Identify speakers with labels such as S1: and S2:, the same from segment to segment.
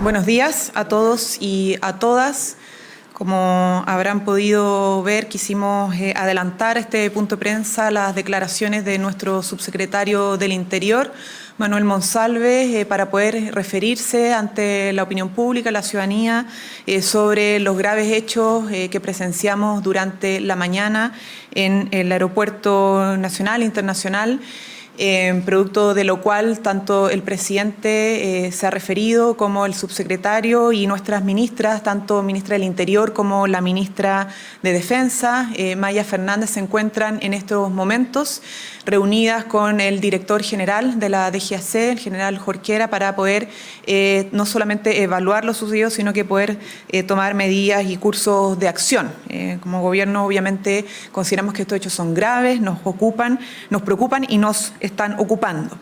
S1: Buenos días a todos y a todas. Como habrán podido ver, quisimos adelantar este punto de prensa las declaraciones de nuestro subsecretario del Interior, Manuel Monsalve, para poder referirse ante la opinión pública, la ciudadanía, sobre los graves hechos que presenciamos durante la mañana en el Aeropuerto Nacional e Internacional. Producto de lo cual tanto el presidente se ha referido como el subsecretario y nuestras ministras, tanto ministra del Interior como la ministra de Defensa, Maya Fernández, se encuentran en estos momentos reunidas con el director general de la DGAC, el general Jorquera, para poder no solamente evaluar lo sucedido, sino que poder tomar medidas y cursos de acción. Como gobierno, obviamente, consideramos que estos hechos son graves, nos preocupan y nos están ocupando.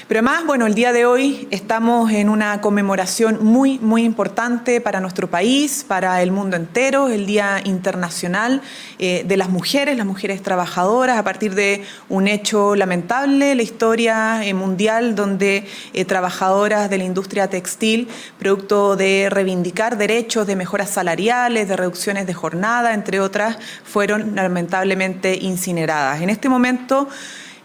S1: Pero además, bueno, el día de hoy estamos en una conmemoración muy importante para nuestro país, para el mundo entero, el Día Internacional de las mujeres trabajadoras, a partir de un hecho lamentable, la historia mundial, donde trabajadoras de la industria textil, producto de reivindicar derechos de mejoras salariales, de reducciones de jornada, entre otras, fueron lamentablemente incineradas. En este momento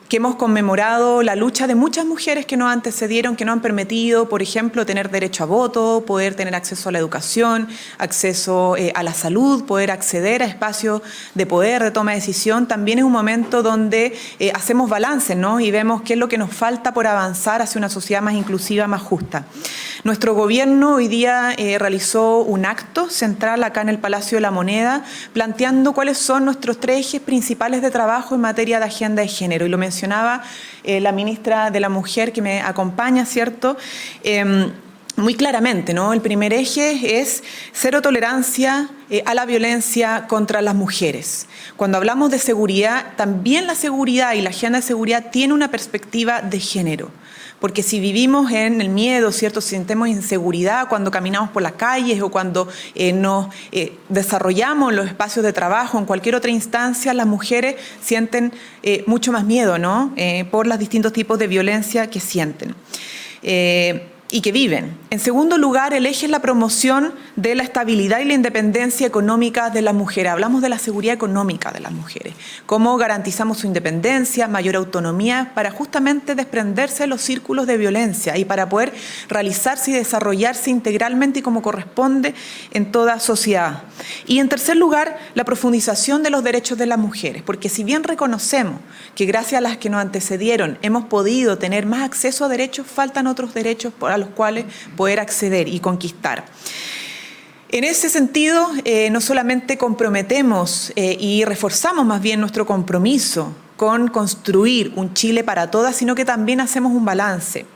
S1: que hemos conmemorado la lucha de muchas mujeres que nos antecedieron, que nos han permitido, por ejemplo, tener derecho a voto, poder tener acceso a la educación, acceso a la salud, poder acceder a espacios de poder, de toma de decisión. También es un momento donde hacemos balance, ¿no? Y vemos qué es lo que nos falta por avanzar hacia una sociedad más inclusiva, más justa. Nuestro gobierno hoy día realizó un acto central acá en el Palacio de la Moneda, planteando cuáles son nuestros 3 ejes principales de trabajo en materia de agenda de género. Y lo mencionaba la ministra de la Mujer que me acompaña, ¿cierto? Muy claramente, ¿no? El primer eje es cero tolerancia a la violencia contra las mujeres. Cuando hablamos de seguridad, también la seguridad y la agenda de seguridad tiene una perspectiva de género. Porque si vivimos en el miedo, ¿cierto? Si sentimos inseguridad cuando caminamos por las calles o cuando nos desarrollamos los espacios de trabajo, en cualquier otra instancia, las mujeres sienten mucho más miedo, ¿no? Por los distintos tipos de violencia que sienten. Y que viven. En segundo lugar, el eje es la promoción de la estabilidad y la independencia económica de las mujeres. Hablamos de la seguridad económica de las mujeres. Cómo garantizamos su independencia, mayor autonomía, para justamente desprenderse de los círculos de violencia y para poder realizarse y desarrollarse integralmente y como corresponde en toda sociedad. Y en tercer lugar, la profundización de los derechos de las mujeres. Porque si bien reconocemos que gracias a las que nos antecedieron hemos podido tener más acceso a derechos, faltan otros derechos a los cuales poder acceder y conquistar. En ese sentido, no solamente comprometemos y reforzamos más bien nuestro compromiso con construir un Chile para todas, sino que también hacemos un balance.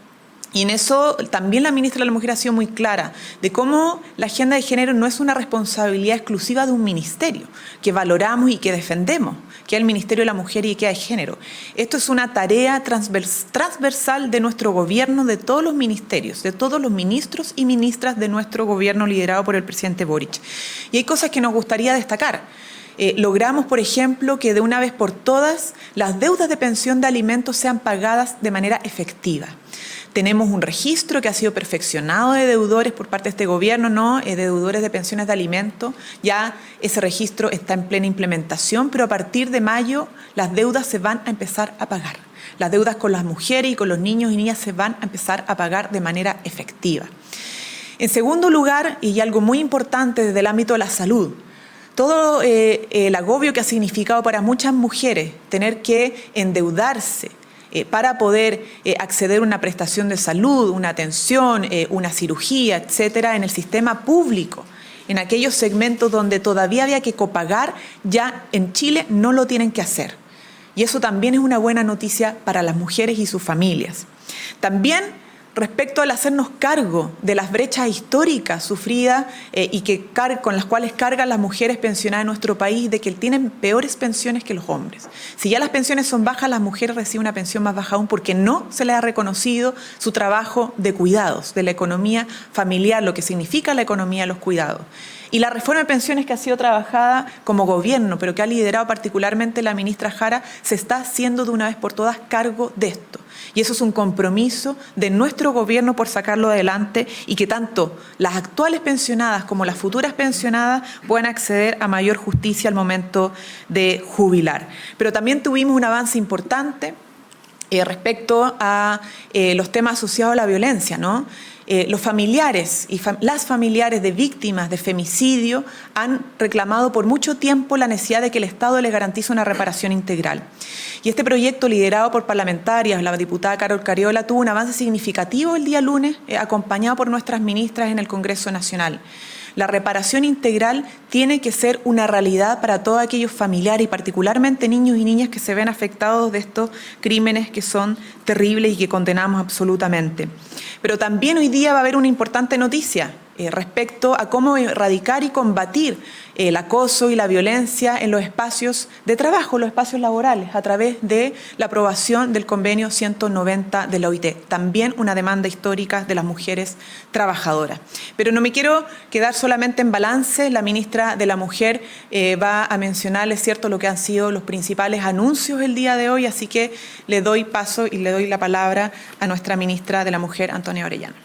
S1: Y en eso también la ministra de la Mujer ha sido muy clara de cómo la agenda de género no es una responsabilidad exclusiva de un ministerio que valoramos y que defendemos, que es el Ministerio de la Mujer y Equidad de Género. Esto es una tarea transversal de nuestro gobierno, de todos los ministerios, de todos los ministros y ministras de nuestro gobierno liderado por el presidente Boric. Y hay cosas que nos gustaría destacar. Logramos, por ejemplo, que de una vez por todas las deudas de pensión de alimentos sean pagadas de manera efectiva. Tenemos un registro que ha sido perfeccionado de deudores por parte de este gobierno, ¿no? De deudores de pensiones de alimentos. Ya ese registro está en plena implementación, pero a partir de mayo las deudas se van a empezar a pagar. Las deudas con las mujeres y con los niños y niñas se van a empezar a pagar de manera efectiva. En segundo lugar, y algo muy importante desde el ámbito de la salud, todo el agobio que ha significado para muchas mujeres tener que endeudarse para poder acceder a una prestación de salud, una atención, una cirugía, etcétera, en el sistema público, en aquellos segmentos donde todavía había que copagar, ya en Chile no lo tienen que hacer. Y eso también es una buena noticia para las mujeres y sus familias. También respecto al hacernos cargo de las brechas históricas sufridas y con las cuales cargan las mujeres pensionadas en nuestro país, de que tienen peores pensiones que los hombres. Si ya las pensiones son bajas, las mujeres reciben una pensión más baja aún porque no se les ha reconocido su trabajo de cuidados, de la economía familiar, lo que significa la economía de los cuidados. Y la reforma de pensiones que ha sido trabajada como gobierno, pero que ha liderado particularmente la ministra Jara, se está haciendo de una vez por todas cargo de esto. Y eso es un compromiso de nuestro nuestro gobierno por sacarlo adelante y que tanto las actuales pensionadas como las futuras pensionadas puedan acceder a mayor justicia al momento de jubilar. Pero también tuvimos un avance importante respecto a los temas asociados a la violencia, ¿no? Los familiares y las familiares de víctimas de femicidio han reclamado por mucho tiempo la necesidad de que el Estado les garantice una reparación integral. Y este proyecto, liderado por parlamentarias, la diputada Carol Cariola, tuvo un avance significativo el día lunes, acompañado por nuestras ministras en el Congreso Nacional. La reparación integral tiene que ser una realidad para todos aquellos familiares y particularmente niños y niñas que se ven afectados de estos crímenes que son terribles y que condenamos absolutamente. Pero también hoy día va a haber una importante noticia respecto a cómo erradicar y combatir el acoso y la violencia en los espacios de trabajo, los espacios laborales, a través de la aprobación del convenio 190 de la OIT. También una demanda histórica de las mujeres trabajadoras. Pero no me quiero quedar solamente en balance. La ministra de la Mujer va a mencionarles, ¿cierto?, lo que han sido los principales anuncios el día de hoy, así que le doy paso y le doy la palabra a nuestra ministra de la Mujer, Antonia Orellana.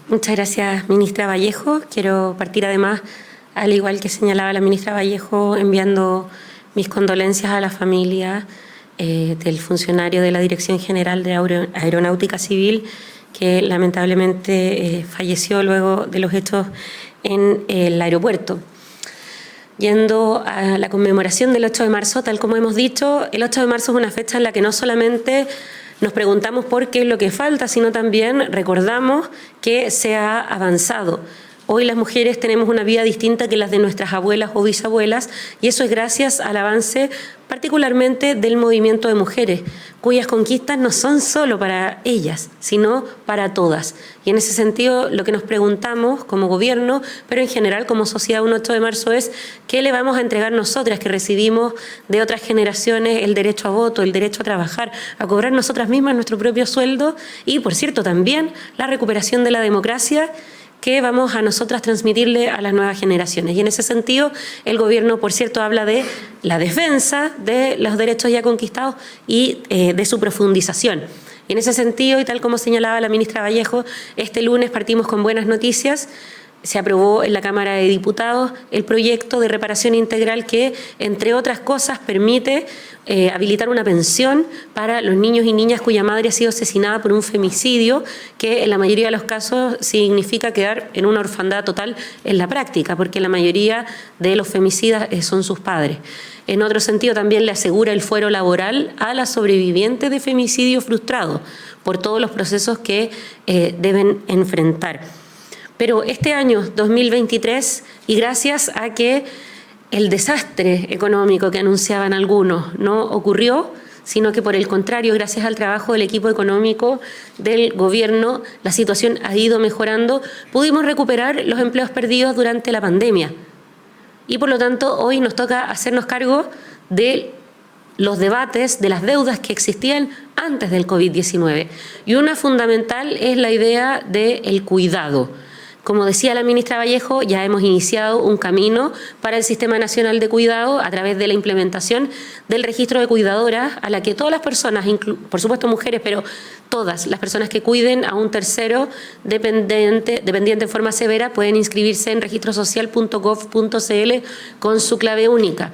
S2: Muchas gracias, ministra Vallejo. Quiero partir además, al igual que señalaba la ministra Vallejo, enviando mis condolencias a la familia del funcionario de la Dirección General de Aeronáutica Civil, que lamentablemente falleció luego de los hechos en el aeropuerto. Yendo a la conmemoración del 8 de marzo, tal como hemos dicho, el 8 de marzo es una fecha en la que no solamente nos preguntamos por qué es lo que falta, sino también recordamos que se ha avanzado. Hoy las mujeres tenemos una vida distinta que las de nuestras abuelas o bisabuelas, y eso es gracias al avance particularmente del movimiento de mujeres, cuyas conquistas no son solo para ellas, sino para todas. Y en ese sentido, lo que nos preguntamos como gobierno, pero en general como sociedad, un 8 de marzo es ¿qué le vamos a entregar nosotras que recibimos de otras generaciones el derecho a voto, el derecho a trabajar, a cobrar nosotras mismas nuestro propio sueldo y, por cierto, también la recuperación de la democracia que vamos a nosotras transmitirle a las nuevas generaciones? Y en ese sentido, el gobierno, por cierto, habla de la defensa de los derechos ya conquistados y de su profundización. Y en ese sentido, y tal como señalaba la ministra Vallejo, este lunes partimos con buenas noticias. Se aprobó en la Cámara de Diputados el proyecto de reparación integral que, entre otras cosas, permite habilitar una pensión para los niños y niñas cuya madre ha sido asesinada por un femicidio, que en la mayoría de los casos significa quedar en una orfandad total en la práctica, porque la mayoría de los femicidas son sus padres. En otro sentido, también le asegura el fuero laboral a las sobrevivientes de femicidio frustrado por todos los procesos que deben enfrentar. Pero este año 2023, y gracias a que el desastre económico que anunciaban algunos no ocurrió, sino que por el contrario, gracias al trabajo del equipo económico del gobierno, la situación ha ido mejorando, pudimos recuperar los empleos perdidos durante la pandemia. Y por lo tanto, hoy nos toca hacernos cargo de los debates de las deudas que existían antes del COVID-19. Y una fundamental es la idea del cuidado. Como decía la ministra Vallejo, ya hemos iniciado un camino para el Sistema Nacional de Cuidado a través de la implementación del registro de cuidadoras, a la que todas las personas, por supuesto mujeres, pero todas las personas que cuiden a un tercero dependiente en forma severa pueden inscribirse en registrosocial.gov.cl con su clave única.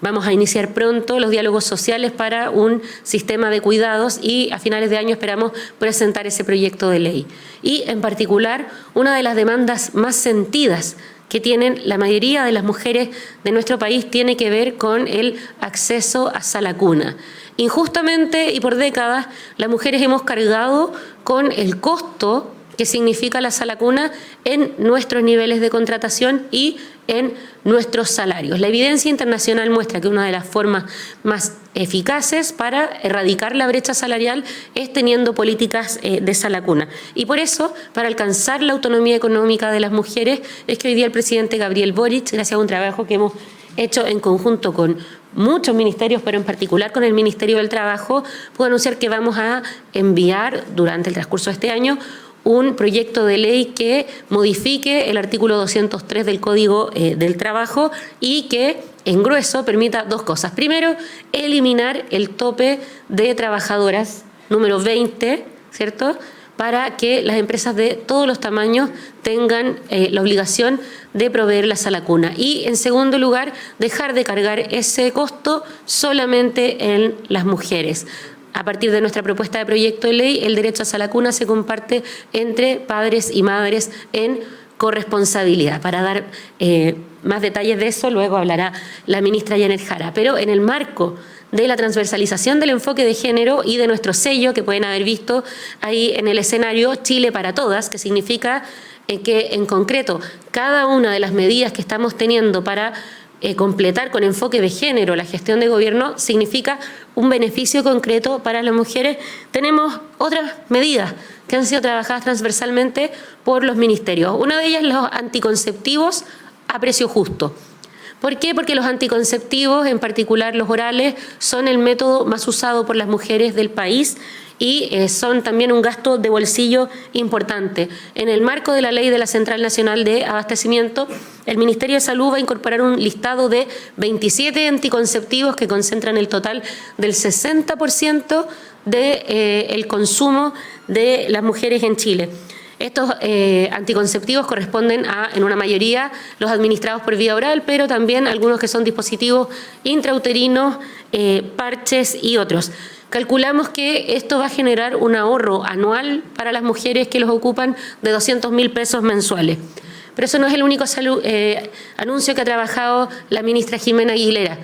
S2: Vamos a iniciar pronto los diálogos sociales para un sistema de cuidados y a finales de año esperamos presentar ese proyecto de ley. Y en particular, una de las demandas más sentidas que tienen la mayoría de las mujeres de nuestro país tiene que ver con el acceso a sala cuna. Injustamente y por décadas, las mujeres hemos cargado con el costo que significa la sala cuna en nuestros niveles de contratación y en nuestros salarios. La evidencia internacional muestra que una de las formas más eficaces para erradicar la brecha salarial es teniendo políticas de sala cuna. Y por eso, para alcanzar la autonomía económica de las mujeres, es que hoy día el presidente Gabriel Boric, gracias a un trabajo que hemos hecho en conjunto con muchos ministerios, pero en particular con el Ministerio del Trabajo, puedo anunciar que vamos a enviar durante el transcurso de este año un proyecto de ley que modifique el artículo 203 del Código del Trabajo y que en grueso permita dos cosas. Primero, eliminar el tope de trabajadoras, número 20, ¿cierto?, para que las empresas de todos los tamaños tengan la obligación de proveer la sala cuna. Y, en segundo lugar, dejar de cargar ese costo solamente en las mujeres. A partir de nuestra propuesta de proyecto de ley, el derecho a sala cuna se comparte entre padres y madres en corresponsabilidad. Para dar más detalles de eso, luego hablará la ministra Janet Jara. Pero en el marco de la transversalización del enfoque de género y de nuestro sello, que pueden haber visto ahí en el escenario, Chile para Todas, que significa que en concreto cada una de las medidas que estamos teniendo para completar con enfoque de género la gestión de gobierno significa un beneficio concreto para las mujeres. Tenemos otras medidas que han sido trabajadas transversalmente por los ministerios. Una de ellas, los anticonceptivos a precio justo. ¿Por qué? Porque los anticonceptivos, en particular los orales, son el método más usado por las mujeres del país y son también un gasto de bolsillo importante. En el marco de la ley de la Central Nacional de Abastecimiento, el Ministerio de Salud va a incorporar un listado de 27 anticonceptivos que concentran el total del 60% del consumo de las mujeres en Chile. Estos anticonceptivos corresponden a, en una mayoría, los administrados por vía oral, pero también algunos que son dispositivos intrauterinos, parches y otros. Calculamos que esto va a generar un ahorro anual para las mujeres que los ocupan de 200.000 pesos mensuales. Pero eso no es el único anuncio que ha trabajado la ministra Jimena Aguilera.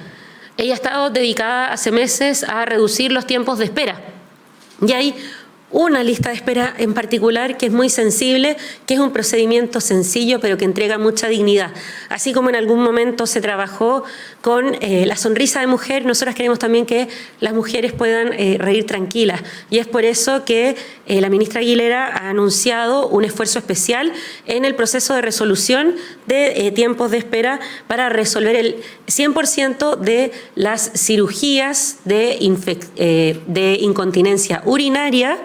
S2: Ella ha estado dedicada hace meses a reducir los tiempos de espera. Y hay una lista de espera en particular que es muy sensible, que es un procedimiento sencillo pero que entrega mucha dignidad. Así como en algún momento se trabajó con la sonrisa de mujer, nosotras queremos también que las mujeres puedan reír tranquilas. Y es por eso que la ministra Aguilera ha anunciado un esfuerzo especial en el proceso de resolución de tiempos de espera para resolver el 100% de las cirugías de incontinencia urinaria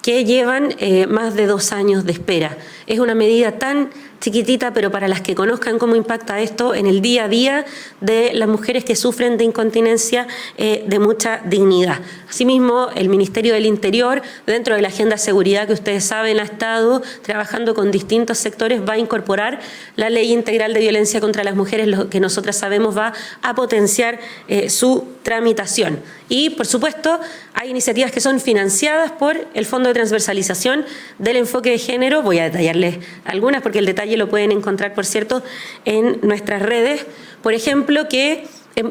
S2: que llevan más de 2 años de espera. Es una medida tan chiquitita, pero para las que conozcan cómo impacta esto en el día a día de las mujeres que sufren de incontinencia, de mucha dignidad. Asimismo, el Ministerio del Interior, dentro de la agenda de seguridad que ustedes saben ha estado trabajando con distintos sectores, va a incorporar la Ley Integral de Violencia contra las Mujeres, lo que nosotras sabemos va a potenciar su tramitación. Y, por supuesto, hay iniciativas que son financiadas por el Fondo de Transversalización del Enfoque de Género. Voy a detallarles algunas porque el detalle lo pueden encontrar, por cierto, en nuestras redes. Por ejemplo, que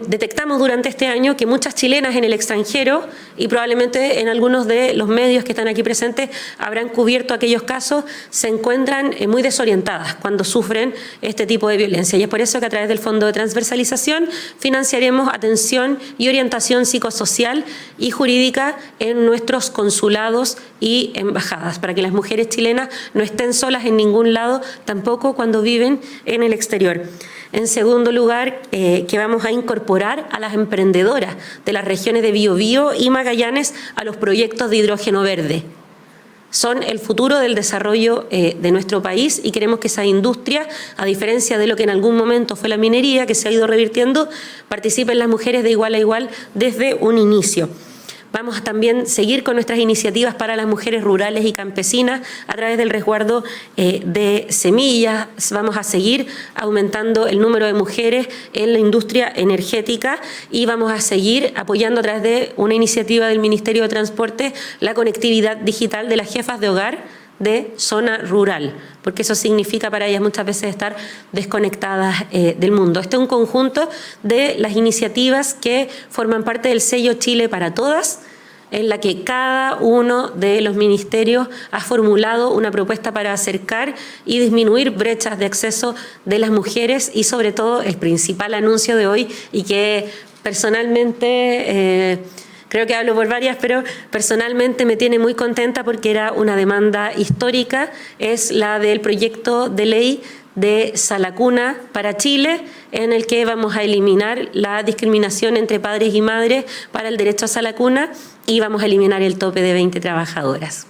S2: detectamos durante este año que muchas chilenas en el extranjero, y probablemente en algunos de los medios que están aquí presentes habrán cubierto aquellos casos, se encuentran muy desorientadas cuando sufren este tipo de violencia. Y es por eso que a través del Fondo de Transversalización financiaremos atención y orientación psicosocial y jurídica en nuestros consulados y embajadas, para que las mujeres chilenas no estén solas en ningún lado, tampoco cuando viven en el exterior. En segundo lugar, que vamos a incorporar a las emprendedoras de las regiones de Biobío y Magallanes a los proyectos de hidrógeno verde. Son el futuro del desarrollo de nuestro país y queremos que esa industria, a diferencia de lo que en algún momento fue la minería, que se ha ido revirtiendo, participen las mujeres de igual a igual desde un inicio. Vamos a también seguir con nuestras iniciativas para las mujeres rurales y campesinas a través del resguardo de semillas. Vamos a seguir aumentando el número de mujeres en la industria energética y vamos a seguir apoyando a través de una iniciativa del Ministerio de Transporte la conectividad digital de las jefas de hogar de zona rural, porque eso significa para ellas muchas veces estar desconectadas del mundo. Este es un conjunto de las iniciativas que forman parte del sello Chile para Todas, en la que cada uno de los ministerios ha formulado una propuesta para acercar y disminuir brechas de acceso de las mujeres y, sobre todo, el principal anuncio de hoy, y que personalmente creo que hablo por varias, pero personalmente me tiene muy contenta porque era una demanda histórica, es la del proyecto de ley de sala cuna para Chile, en el que vamos a eliminar la discriminación entre padres y madres para el derecho a sala cuna y vamos a eliminar el tope de 20 trabajadoras.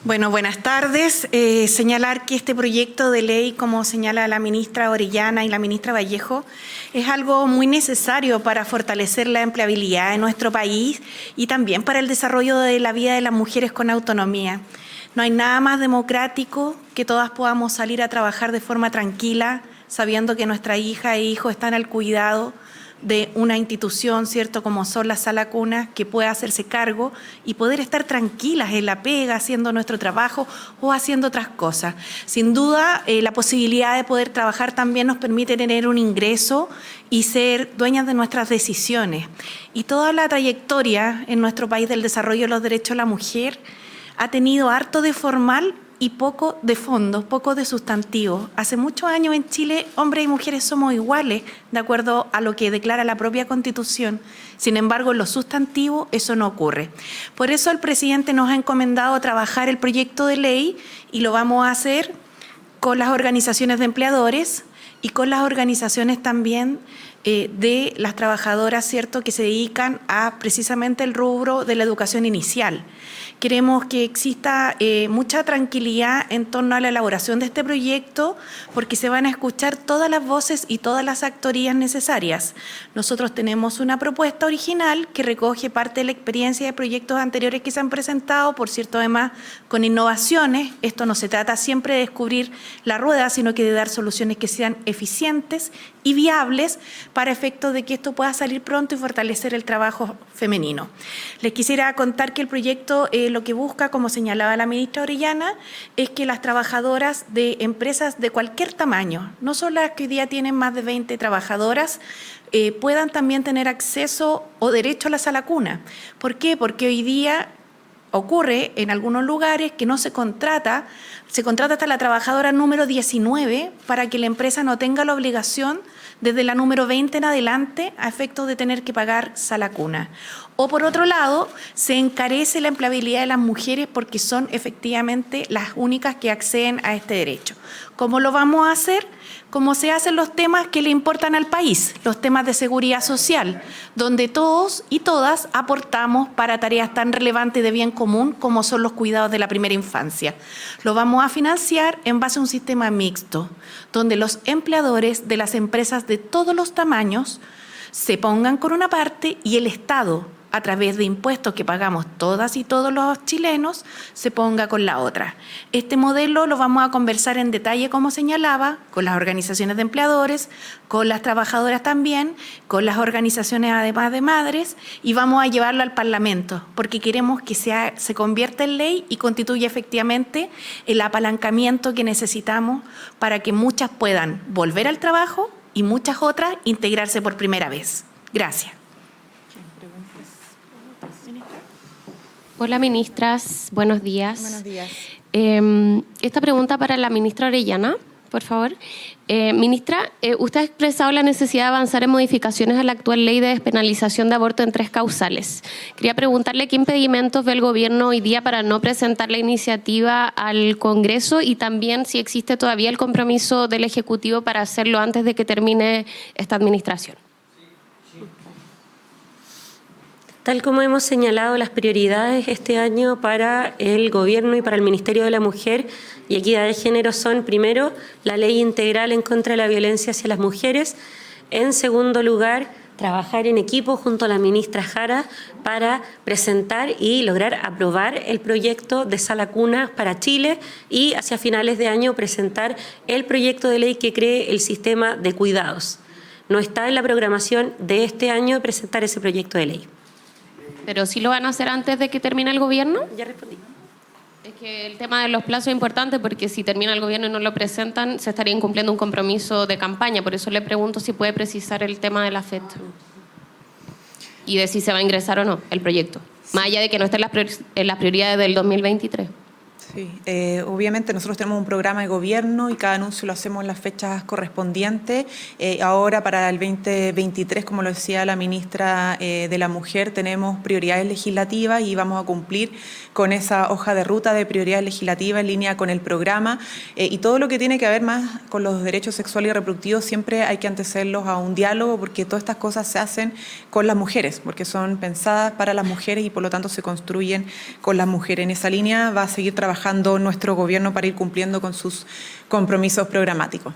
S3: Bueno, buenas tardes. Señalar que este proyecto de ley, como señala la ministra Orellana y la ministra Vallejo, es algo muy necesario para fortalecer la empleabilidad en nuestro país y también para el desarrollo de la vida de las mujeres con autonomía. No hay nada más democrático que todas podamos salir a trabajar de forma tranquila, sabiendo que nuestra hija e hijo están al cuidado de una institución, ¿cierto?, como son las Sala Cuna, que pueda hacerse cargo y poder estar tranquilas en la pega, haciendo nuestro trabajo o haciendo otras cosas. Sin duda, la posibilidad de poder trabajar también nos permite tener un ingreso y ser dueñas de nuestras decisiones. Y toda la trayectoria en nuestro país del desarrollo de los derechos de la mujer ha tenido harto de formal y poco de fondo, poco de sustantivo. Hace muchos años en Chile, hombres y mujeres somos iguales, de acuerdo a lo que declara la propia Constitución. Sin embargo, en lo sustantivo eso no ocurre. Por eso el presidente nos ha encomendado trabajar el proyecto de ley y lo vamos a hacer con las organizaciones de empleadores y con las organizaciones también de las trabajadoras, ¿cierto?, que se dedican a precisamente el rubro de la educación inicial. Queremos que exista mucha tranquilidad en torno a la elaboración de este proyecto, porque se van a escuchar todas las voces y todas las actorías necesarias. Nosotros tenemos una propuesta original que recoge parte de la experiencia de proyectos anteriores que se han presentado, por cierto, además con innovaciones. Esto no se trata siempre de descubrir la rueda, sino que de dar soluciones que sean eficientes y viables para efectos de que esto pueda salir pronto y fortalecer el trabajo femenino. Les quisiera contar que el proyecto lo que busca, como señalaba la ministra Orellana, es que las trabajadoras de empresas de cualquier tamaño, no solo las que hoy día tienen más de 20 trabajadoras, puedan también tener acceso o derecho a la Sala Cuna. ¿Por qué? Porque hoy día ocurre en algunos lugares que no se contrata hasta la trabajadora número 19 para que la empresa no tenga la obligación desde la número 20 en adelante a efectos de tener que pagar Sala Cuna. O por otro lado, se encarece la empleabilidad de las mujeres porque son efectivamente las únicas que acceden a este derecho. ¿Cómo lo vamos a hacer? Como se hacen los temas que le importan al país, los temas de seguridad social, donde todos y todas aportamos para tareas tan relevantes de bien común como son los cuidados de la primera infancia. Lo vamos a financiar en base a un sistema mixto, donde los empleadores de las empresas de todos los tamaños se pongan con una parte y el Estado, a través de impuestos que pagamos todas y todos los chilenos, se ponga con la otra. Este modelo lo vamos a conversar en detalle, como señalaba, con las organizaciones de empleadores, con las trabajadoras también, con las organizaciones además de madres, y vamos a llevarlo al Parlamento, porque queremos que se convierta en ley y constituya efectivamente el apalancamiento que necesitamos para que muchas puedan volver al trabajo y muchas otras integrarse por primera vez. Gracias.
S4: Hola, ministras. Buenos días.
S1: Buenos días.
S4: Esta pregunta para la ministra Orellana, por favor. Ministra, usted ha expresado la necesidad de avanzar en modificaciones a la actual ley de despenalización de aborto en 3 causales. Quería preguntarle qué impedimentos ve el gobierno hoy día para no presentar la iniciativa al Congreso y también si existe todavía el compromiso del Ejecutivo para hacerlo antes de que termine esta administración.
S2: Tal como hemos señalado, las prioridades este año para el Gobierno y para el Ministerio de la Mujer y Equidad de Género son, primero, la ley integral en contra de la violencia hacia las mujeres. En segundo lugar, trabajar en equipo junto a la ministra Jara para presentar y lograr aprobar el proyecto de Sala Cuna para Chile y hacia finales de año presentar el proyecto de ley que cree el sistema de cuidados. No está en la programación de este año presentar ese proyecto de ley.
S4: ¿Pero sí lo van a hacer antes de que termine el gobierno?
S2: Ya respondí.
S4: Es que el tema de los plazos es importante porque si termina el gobierno y no lo presentan, se estaría incumpliendo un compromiso de campaña. Por eso le pregunto si puede precisar el tema de la fecha y de si se va a ingresar o no el proyecto, más allá de que no esté en las prioridades del 2023.
S1: Sí, obviamente nosotros tenemos un programa de gobierno y cada anuncio lo hacemos en las fechas correspondientes. Ahora para el 2023, como lo decía la ministra de la Mujer, tenemos prioridades legislativas y vamos a cumplir con esa hoja de ruta de prioridades legislativas en línea con el programa. Y todo lo que tiene que ver más con los derechos sexuales y reproductivos siempre hay que antecederlos a un diálogo porque todas estas cosas se hacen con las mujeres, porque son pensadas para las mujeres y por lo tanto se construyen con las mujeres. En esa línea va a seguir trabajando trabajando nuestro gobierno para ir cumpliendo con sus compromisos programáticos.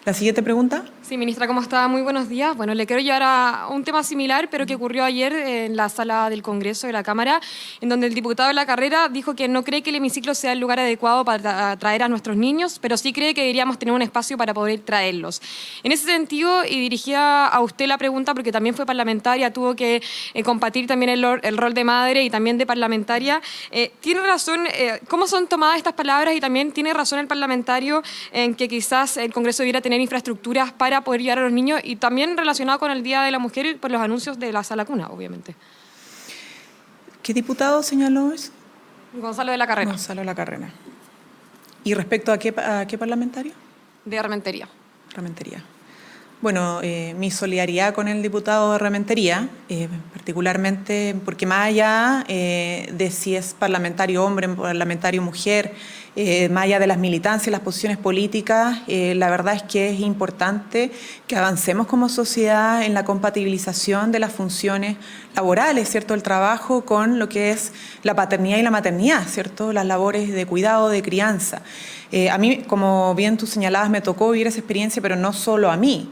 S1: La siguiente pregunta.
S5: Sí, ministra, ¿cómo está? Muy buenos días. Bueno, le quiero llevar a un tema similar, pero que ocurrió ayer en la sala del Congreso de la Cámara, en donde el diputado de la carrera dijo que no cree que el hemiciclo sea el lugar adecuado para traer a nuestros niños, pero sí cree que deberíamos tener un espacio para poder traerlos. En ese sentido, y dirigida a usted la pregunta, porque también fue parlamentaria, tuvo que compartir también el rol de madre y también de parlamentaria. ¿Tiene razón? ¿Cómo son tomadas estas palabras? Y también tiene razón el parlamentario en que quizás el Congreso debiera tener infraestructuras para poder llevar a los niños, y también relacionado con el Día de la Mujer y por los anuncios de la sala cuna, obviamente.
S1: ¿Qué diputado señaló eso?
S5: Gonzalo de la Carrera.
S1: Gonzalo de la Carrera. ¿Y respecto a qué parlamentario?
S5: De Rementería.
S1: Rementería. Bueno, mi solidaridad con el diputado de Rementería, particularmente porque más allá de si es parlamentario hombre, parlamentario mujer, más allá de las militancias, las posiciones políticas, la verdad es que es importante que avancemos como sociedad en la compatibilización de las funciones laborales, ¿cierto? El trabajo con lo que es la paternidad y la maternidad, ¿cierto? Las labores de cuidado, de crianza. A mí, como bien tú señalabas, me tocó vivir esa experiencia, pero no solo a mí.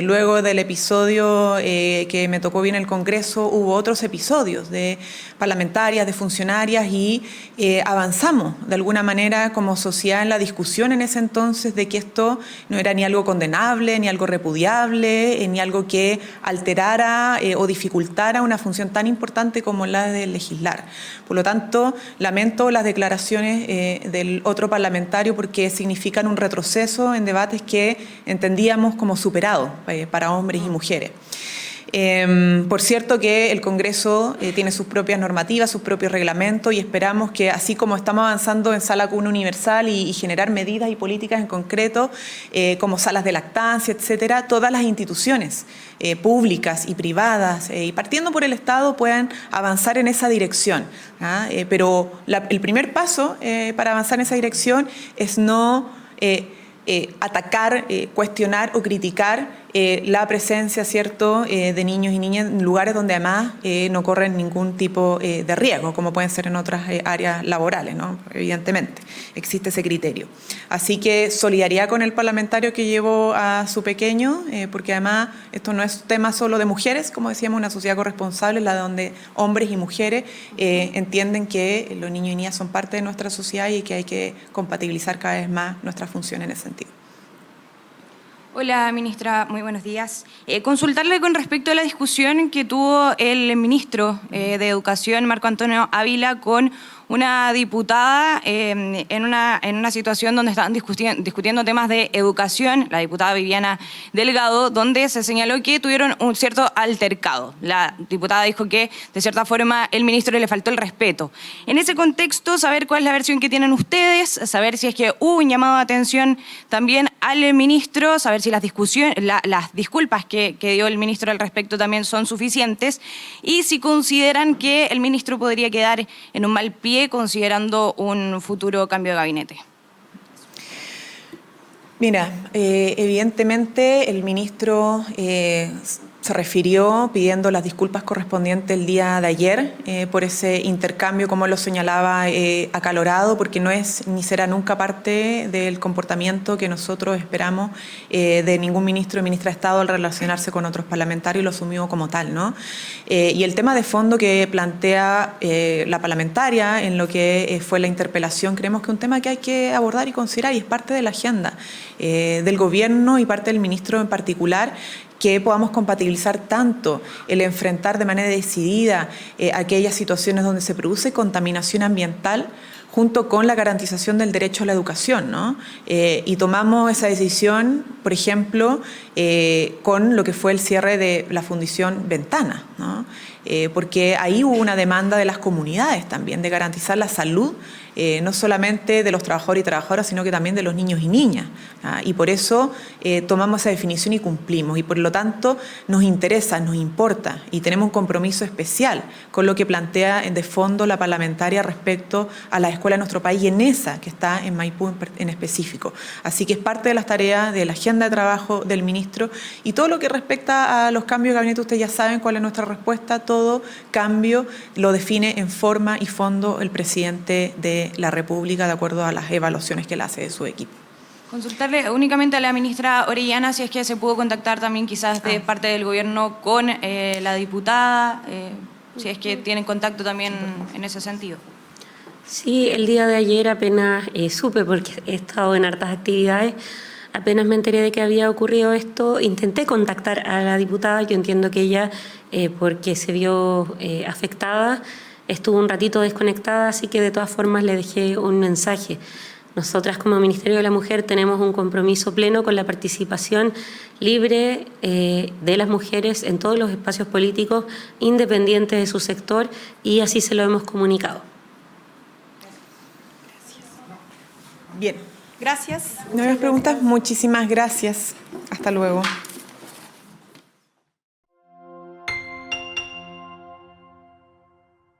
S1: Luego del episodio que me tocó bien en el Congreso, hubo otros episodios de parlamentarias, de funcionarias, y avanzamos de alguna manera como sociedad en la discusión en ese entonces de que esto no era ni algo condenable, ni algo repudiable, ni algo que alterara o dificultara una función tan importante como la de legislar. Por lo tanto, lamento las declaraciones del otro parlamentario porque significan un retroceso en debates que entendíamos como superados para hombres y mujeres. Por cierto que el Congreso tiene sus propias normativas, sus propios reglamentos, y esperamos que así como estamos avanzando en sala cuna universal y generar medidas y políticas en concreto, como salas de lactancia, etcétera, todas las instituciones públicas y privadas, y partiendo por el Estado, puedan avanzar en esa dirección. Pero el primer paso para avanzar en esa dirección es no atacar, cuestionar o criticar la presencia, ¿cierto?, de niños y niñas en lugares donde además no corren ningún tipo de riesgo, como pueden ser en otras áreas laborales, ¿no? Evidentemente, existe ese criterio. Así que solidaridad con el parlamentario que llevó a su pequeño, porque además esto no es tema solo de mujeres, como decíamos, una sociedad corresponsable, la donde hombres y mujeres entienden que los niños y niñas son parte de nuestra sociedad y que hay que compatibilizar cada vez más nuestras funciones en ese sentido.
S6: Hola, ministra, muy buenos días. Consultarle con respecto a la discusión que tuvo el ministro de Educación, Marco Antonio Ávila, con una diputada en una situación donde estaban discutiendo temas de educación, la diputada Viviana Delgado, donde se señaló que tuvieron un cierto altercado. La diputada dijo que, de cierta forma, el ministro le faltó el respeto. En ese contexto, saber cuál es la versión que tienen ustedes, saber si es que hubo un llamado de atención también al ministro, saber si las disculpas que dio el ministro al respecto también son suficientes, y si consideran que el ministro podría quedar en un mal pie considerando un futuro cambio de gabinete.
S1: Mira, evidentemente el ministro se refirió pidiendo las disculpas correspondientes el día de ayer por ese intercambio, como lo señalaba, acalorado, porque no es ni será nunca parte del comportamiento que nosotros esperamos de ningún ministro o ministra de Estado al relacionarse con otros parlamentarios, y lo asumió como tal, ¿no? Y el tema de fondo que plantea la parlamentaria en lo que fue la interpelación, creemos que es un tema que hay que abordar y considerar, y es parte de la agenda del gobierno y parte del ministro en particular, que podamos compatibilizar tanto el enfrentar de manera decidida aquellas situaciones donde se produce contaminación ambiental junto con la garantización del derecho a la educación, ¿no? Y tomamos esa decisión, por ejemplo, con lo que fue el cierre de la Fundición Ventana, ¿no? Porque ahí hubo una demanda de las comunidades también de garantizar la salud, no solamente de los trabajadores y trabajadoras, sino que también de los niños y niñas. Y por eso tomamos esa definición y cumplimos. Y por lo tanto nos interesa, nos importa y tenemos un compromiso especial con lo que plantea de fondo la parlamentaria respecto a la escuela de nuestro país, y en esa que está en Maipú en específico. Así que es parte de las tareas de la agenda de trabajo del ministro. Y todo lo que respecta a los cambios de gabinete, ustedes ya saben cuál es nuestra respuesta. Todo cambio lo define en forma y fondo el presidente de de la República de acuerdo a las evaluaciones que él hace de su equipo.
S6: Consultarle únicamente a la ministra Orellana si es que se pudo contactar también quizás de parte del gobierno con la diputada, si es que tienen contacto también en ese sentido.
S2: Sí, el día de ayer apenas supe, porque he estado en hartas actividades, apenas me enteré de que había ocurrido esto, intenté contactar a la diputada. Yo entiendo que ella, porque se vio afectada, estuvo un ratito desconectada, así que de todas formas le dejé un mensaje. Nosotras como Ministerio de la Mujer tenemos un compromiso pleno con la participación libre de las mujeres en todos los espacios políticos, independientes de su sector, y así se lo hemos comunicado.
S1: Bien.
S3: Gracias.
S1: ¿No hay más preguntas? Muchísimas gracias. Hasta luego.